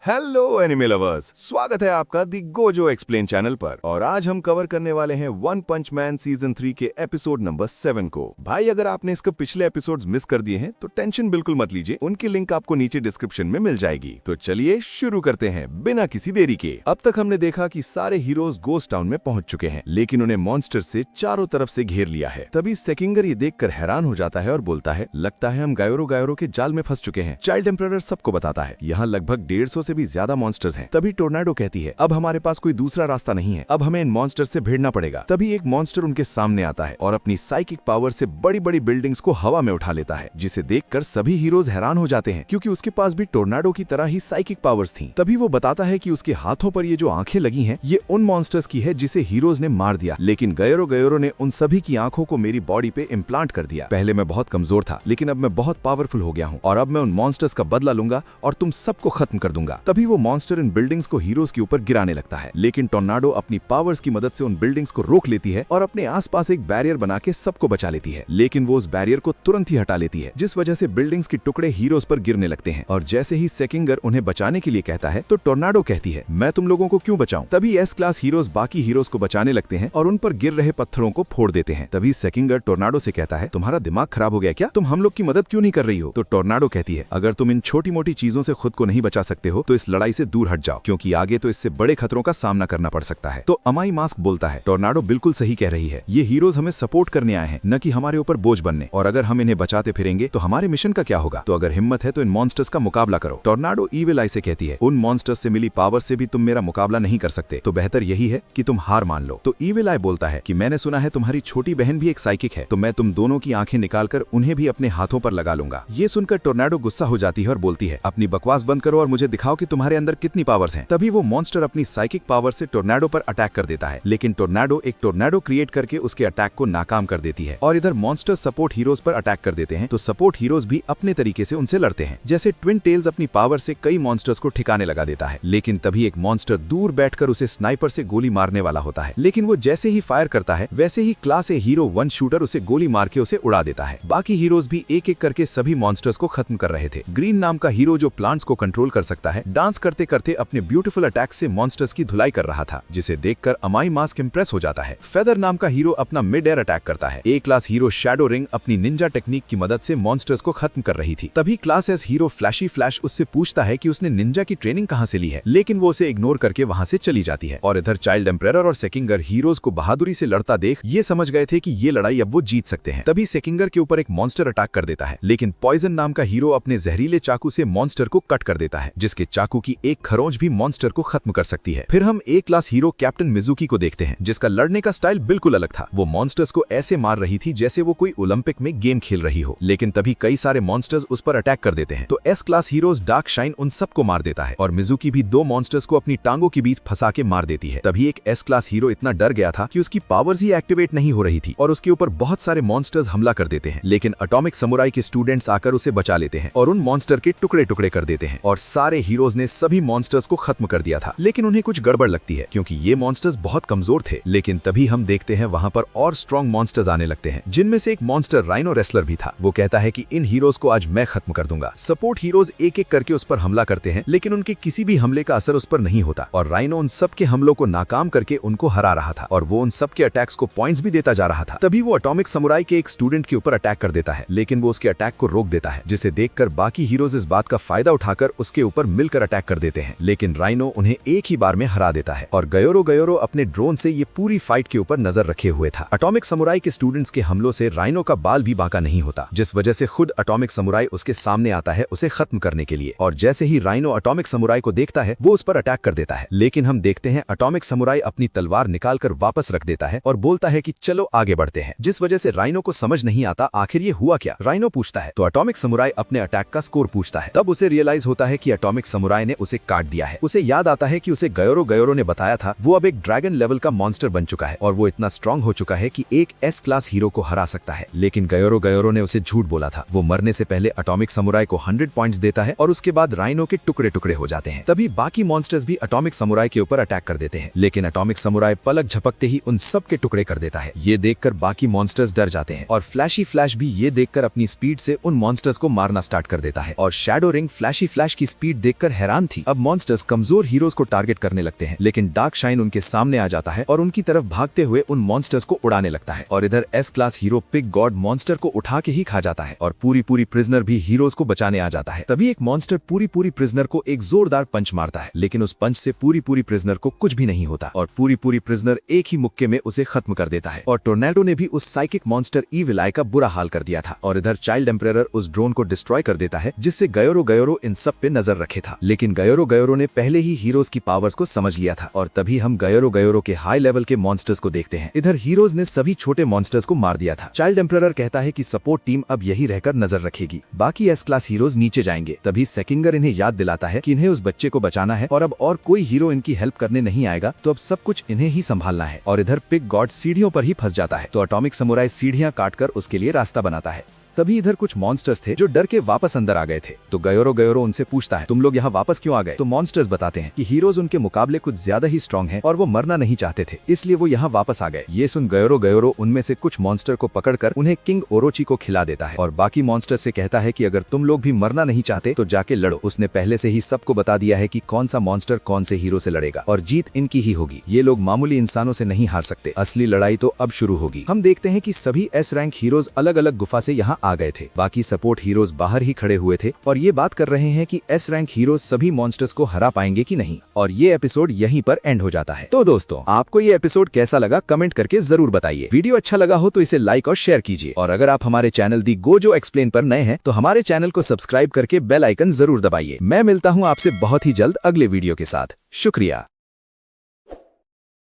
Hello anime lovers, स्वागत है आपका दी गोजो एक्सप्लेन चैनल पर। और आज हम कवर करने वाले हैं वन पंच मैन सीजन 3 के एपिसोड नंबर 7 को। भाई अगर आपने इसके पिछले एपिसोड्स मिस कर दिए हैं तो टेंशन बिल्कुल मत लीजिए, उनकी लिंक आपको नीचे डिस्क्रिप्शन में मिल जाएगी। तो चलिए शुरू करते हैं बिना किसी देरी के। अब तक हमने देखा कि सारे हीरोज गोस्ट टाउन में पहुंच चुके हैं, लेकिन उन्हें मॉन्स्टर से चारों तरफ से घेर लिया है। तभी सेकिंगर ये देखकर हैरान हो जाता है और बोलता है, लगता है हम गायोरो के जाल में फंस चुके हैं। चाइल्ड एम्परर सबको बताता है यहाँ लगभग 150 से भी ज्यादा मॉन्स्टर्स हैं। तभी टोर्नाडो कहती है, अब हमारे पास कोई दूसरा रास्ता नहीं है, अब हमें इन मॉन्स्टर से भिड़ना पड़ेगा। तभी एक मॉन्स्टर उनके सामने आता है और अपनी साइकिक पावर से बड़ी बड़ी बिल्डिंग्स को हवा में उठा लेता है, जिसे देखकर सभी हीरोज हैरान हो जाते हैं क्योंकि उसके पास भी टोर्नाडो की तरह ही साइकिक पावर्स थी। तभी वो बताता है कि उसके हाथों पर ये जो आंखें लगी हैं, ये उन मॉन्स्टर्स की है जिसे हीरोज ने मार दिया, लेकिन गायोरो ने उन सभी की आंखों को मेरी बॉडी पे इम्प्लांट कर दिया। पहले मैं बहुत कमजोर था, लेकिन अब मैं बहुत पावरफुल हो गया हूँ और अब मैं उन मॉन्स्टर्स का बदला लूंगा और तुम सबको खत्म कर दूंगा। तभी वो मॉन्स्टर इन बिल्डिंग्स को हीरोज के ऊपर गिराने लगता है, लेकिन टोर्नाडो अपनी पावर्स की मदद से उन बिल्डिंग्स को रोक लेती है और अपने आसपास एक बैरियर बना के सबको बचा लेती है। लेकिन वो उस बैरियर को तुरंत ही हटा लेती है, जिस वजह से बिल्डिंग्स के टुकड़े हीरोज पर गिरने लगते हैं। और जैसे ही सेकिंगर उन्हें बचाने के लिए कहता है तो टोर्नाडो कहती है, मैं तुम लोगों को क्यों बचाऊं। तभी एस क्लास हीरोज बाकी हीरोज को बचाने लगते हैं और उन पर गिर रहे पत्थरों को फोड़ देते हैं। तभी सेकिंगर टोर्नाडो से कहता है, तुम्हारा दिमाग खराब हो गया क्या, तुम हम लोग की मदद क्यों नहीं कर रही हो। तो टोर्नाडो कहती है, अगर तुम इन छोटी मोटी चीजों से खुद को नहीं बचा सकते हो तो इस लड़ाई से दूर हट जाओ, क्योंकि आगे तो इससे बड़े खतरों का सामना करना पड़ सकता है। तो अमाई मास्क बोलता है, टोर्नाडो बिल्कुल सही कह रही है, ये हीरोज हमें सपोर्ट करने आए हैं, न कि हमारे ऊपर बोझ बनने। और अगर हम इन्हें बचाते फिरेंगे तो हमारे मिशन का क्या होगा। तो अगर हिम्मत है तो इन मॉन्स्टर्स का मुकाबला करो। टोर्नाडो ईविल आई से कहती है, उन मॉन्स्टर्स से मिली पावर से भी तुम मेरा मुकाबला नहीं कर सकते, तो बेहतर यही है कि तुम हार मान लो। तो ईविल आई बोलता है कि मैंने सुना है तुम्हारी छोटी बहन भी एक साइकिक है, तो मैं तुम दोनों की आंखें निकालकर उन्हें भी अपने हाथों पर लगा लूंगा। ये सुनकर टोर्नाडो गुस्सा हो जाती है और बोलती है, अपनी बकवास बंद करो और मुझे दिखाओ कि तुम्हारे अंदर कितनी पावर्स हैं। तभी वो मॉन्स्टर अपनी साइकिक पावर से टोर्नाडो पर अटैक कर देता है, लेकिन टोर्नाडो एक टोर्नाडो क्रिएट करके उसके अटैक को नाकाम कर देती है। और इधर मॉन्स्टर सपोर्ट हीरोज पर अटैक कर देते हैं, तो सपोर्ट हीरोज भी अपने तरीके से उनसे लड़ते हैं। जैसे ट्विन टेल्स अपनी पावर से कई मॉन्स्टर्स को ठिकाने लगा देता है, लेकिन तभी एक मॉन्स्टर दूर बैठकर उसे स्नाइपर से गोली मारने वाला होता है, लेकिन वो जैसे ही फायर करता है वैसे ही class A hero one shooter उसे गोली मार के उसे उड़ा देता है। बाकी हीरोज भी एक एक करके सभी मॉन्स्टर्स को खत्म कर रहे थे। ग्रीन नाम का हीरो जो प्लांट्स को कंट्रोल कर सकता है, डांस करते करते अपने ब्यूटीफुल अटैक से मॉन्स्टर्स की धुलाई कर रहा था, जिसे देखकर अमाई मास्क इंप्रेस हो जाता है। फेदर नाम का हीरो अपना मिड एयर अटैक करता है। ए क्लास हीरो शैडो रिंग अपनी निंजा टेक्निक की मदद से मॉन्स्टर्स को खत्म कर रही थी। तभी क्लास एस हीरो फ्लैशी फ्लैश उससे पूछता है कि उसने निंजा की ट्रेनिंग कहां से ली है, लेकिन वो उसे इग्नोर करके वहां से चली जाती है। और इधर चाइल्ड एम्परर और सेकिंगर हीरोज को बहादुरी से लड़ता देख ये समझ गए थे कि ये लड़ाई अब वो जीत सकते हैं। तभी सेकिंगर के ऊपर एक मॉन्स्टर अटैक कर देता है, लेकिन पॉइजन नाम का हीरो अपने जहरीले चाकू से मॉन्स्टर को कट कर देता है, जिसके चाकू की एक खरोंच भी मॉन्स्टर को खत्म कर सकती है। फिर हम ए क्लास हीरो कैप्टन मिजुकी को देखते हैं, जिसका लड़ने का स्टाइल बिल्कुल अलग था। वो मॉन्स्टर्स को ऐसे मार रही थी जैसे वो कोई ओलंपिक में गेम खेल रही हो, लेकिन तभी कई सारे मॉन्स्टर्स उस पर अटैक कर देते हैं। तो S class heroes dark shine उन सबको मार देता है और मिजुकी भी दो मॉन्स्टर्स को अपनी टांगों के बीच फंसा के मार देती है। तभी एक एस क्लास हीरो इतना डर गया था कि उसकी पावर्स ही एक्टिवेट नहीं हो रही थी और उसके ऊपर बहुत सारे मॉन्स्टर्स हमला कर देते हैं, लेकिन एटॉमिक समुराई के स्टूडेंट्स आकर उसे बचा लेते हैं और उन मॉन्स्टर के टुकड़े टुकड़े कर देते हैं। और सारे हीरोज ने सभी मॉन्स्टर्स को खत्म कर दिया था, लेकिन उन्हें कुछ गड़बड़ लगती है क्योंकि ये मॉन्स्टर्स बहुत कमजोर थे। लेकिन तभी हम देखते हैं वहां पर और स्ट्रॉन्ग मॉन्स्टर्स आने लगते हैं, जिनमें से एक मॉन्स्टर राइनो रेसलर भी था। वो कहता है कि इन हीरोज को आज मैं खत्म कर दूंगा। सपोर्ट हीरोज एक एक करके उस पर हमला करते हैं, लेकिन उनके किसी भी हमले का असर उस पर नहीं होता और राइनो उन सब के हमलों को नाकाम करके उनको हरा रहा था और वो उन सब के अटैक्स को पॉइंट्स भी देता जा रहा था। तभी वो एटॉमिक समुराई के एक स्टूडेंट के ऊपर अटैक कर देता है, लेकिन वो उसके अटैक को रोक देता है, जिसे देखकर बाकी हीरोज इस बात का फायदा उठाकर उसके ऊपर मिलकर अटैक कर देते हैं, लेकिन राइनो उन्हें एक ही बार में हरा देता है। और गायोरो अपने ड्रोन से ये पूरी फाइट के ऊपर नजर रखे हुए था। एटॉमिक समुराई के स्टूडेंट्स के हमलों से राइनो का बाल भी बांका नहीं होता, जिस वजह से खुद एटॉमिक समुराई उसके सामने आता है उसे खत्म करने के लिए। और जैसे ही राइनो एटॉमिक समुराई को देखता है वो उस पर अटैक कर देता है, लेकिन हम देखते हैं एटॉमिक समुराई अपनी तलवार निकालकर वापस रख देता है और बोलता है कि चलो आगे बढ़ते हैं, जिस वजह से राइनो को समझ नहीं आता आखिर ये हुआ क्या। राइनो पूछता है तो एटॉमिक समुराई अपने अटैक का स्कोर पूछता है। तब उसे रियलाइज होता है कि एटॉमिक समुराई ने उसे काट दिया है। उसे याद आता है कि उसे गायोरो ने बताया था वो अब एक ड्रैगन लेवल का मॉन्स्टर बन चुका है और वो इतना स्ट्रॉन्ग हो चुका है कि एक एस क्लास हीरो को हरा सकता है, लेकिन गायोरो ने उसे झूठ बोला था। वो मरने से पहले एटॉमिक समुराई को 100 पॉइंट्स देता है और उसके बाद राइनो के टुकड़े टुकड़े हो जाते हैं। तभी बाकी मॉन्स्टर्स भी एटॉमिक समुराई के ऊपर अटैक कर देते हैं, लेकिन एटॉमिक समुराई पलक झपकते ही उन सब के टुकड़े कर देता है। ये देखकर बाकी मॉन्स्टर्स डर जाते हैं और फ्लैशी फ्लैश भी ये देखकर अपनी स्पीड से उन मॉन्स्टर्स को मारना स्टार्ट कर देता है और शैडो रिंग फ्लैशी फ्लैश की स्पीड देखकर देखकर हैरान थी। अब मॉन्स्टर्स कमजोर हीरोज को टारगेट करने लगते हैं, लेकिन डार्क शाइन उनके सामने आ जाता है और उनकी तरफ भागते हुए उन मॉन्स्टर्स को उड़ाने लगता है। और इधर S class hero pig God monster को उठा के ही खा जाता है और पूरी प्रिजनर भी हीरोज को बचाने आ जाता है। तभी एक मॉन्स्टर पूरी प्रिजनर को एक जोरदार पंच मारता है, लेकिन उस पंच से पूरी प्रिजनर को कुछ भी नहीं होता और पूरी प्रिजनर एक ही मुक्के में उसे खत्म कर देता है। और टोर्नेडो ने भी उस साइकिक मॉन्स्टर ईविल आई का बुरा हाल कर दिया था। और इधर चाइल्ड एम्परर उस ड्रोन को डिस्ट्रॉय कर देता है, जिससे गयोरो इन सब पे नजर रखे था। लेकिन गयोरो ने पहले ही हीरोज की पावर्स को समझ लिया था और तभी हम गयोरो के हाई लेवल के मॉन्स्टर्स को देखते हैं। इधर हीरोज ने सभी छोटे मॉन्स्टर्स को मार दिया था। चाइल्ड एम्परर कहता है कि सपोर्ट टीम अब यही रहकर नजर रखेगी, बाकी एस क्लास हीरोज नीचे जाएंगे। तभी सेकिंगर इन्हें याद दिलाता है कि इन्हें उस बच्चे को बचाना है और अब और कोई हीरो इनकी हेल्प करने नहीं आएगा, तो अब सब कुछ इन्हें ही संभालना है। और इधर पिग गॉड सीढ़ियों पर ही फंस जाता है, तो एटॉमिक समुराई सीढ़ियां काटकर उसके लिए रास्ता बनाता है। तभी इधर कुछ मॉन्स्टर्स थे जो डर के वापस अंदर आ गए थे। तो गयोरो उनसे पूछता है, तुम लोग यहाँ वापस क्यों आ गए? तो मॉन्स्टर्स बताते हैं कि हीरोज उनके मुकाबले कुछ ज्यादा ही स्ट्रांग हैं और वो मरना नहीं चाहते थे, इसलिए वो यहाँ वापस आ गए। ये सुन गयोरो उनमें से कुछ मॉन्स्टर को पकड़कर उन्हें किंग ओरोची को खिला देता है और बाकी मॉन्स्टर से कहता है कि अगर तुम लोग भी मरना नहीं चाहते तो जाके लड़ो। उसने पहले से ही सबको बता दिया है कि कौन सा मॉन्स्टर कौन से हीरो से लड़ेगा और जीत इनकी ही होगी। ये लोग मामूली इंसानों से नहीं हार सकते, असली लड़ाई तो अब शुरू होगी। हम देखते हैं कि सभी एस रैंक हीरोज अलग अलग गुफा से यहाँ आ गए थे। बाकी सपोर्ट हीरोज बाहर ही खड़े हुए थे और ये बात कर रहे हैं कि एस रैंक हीरोज सभी मॉन्स्टर्स को हरा पाएंगे कि नहीं। और ये एपिसोड यहीं पर एंड हो जाता है। तो दोस्तों, आपको ये एपिसोड कैसा लगा कमेंट करके जरूर बताइए। वीडियो अच्छा लगा हो तो इसे लाइक और शेयर कीजिए और अगर आप हमारे चैनल दी गोजो एक्सप्लेन पर नए हैं तो हमारे चैनल को सब्सक्राइब करके बेल आइकन जरूर दबाइए। मैं मिलता हूँ आपसे बहुत ही जल्द अगले वीडियो के साथ। शुक्रिया।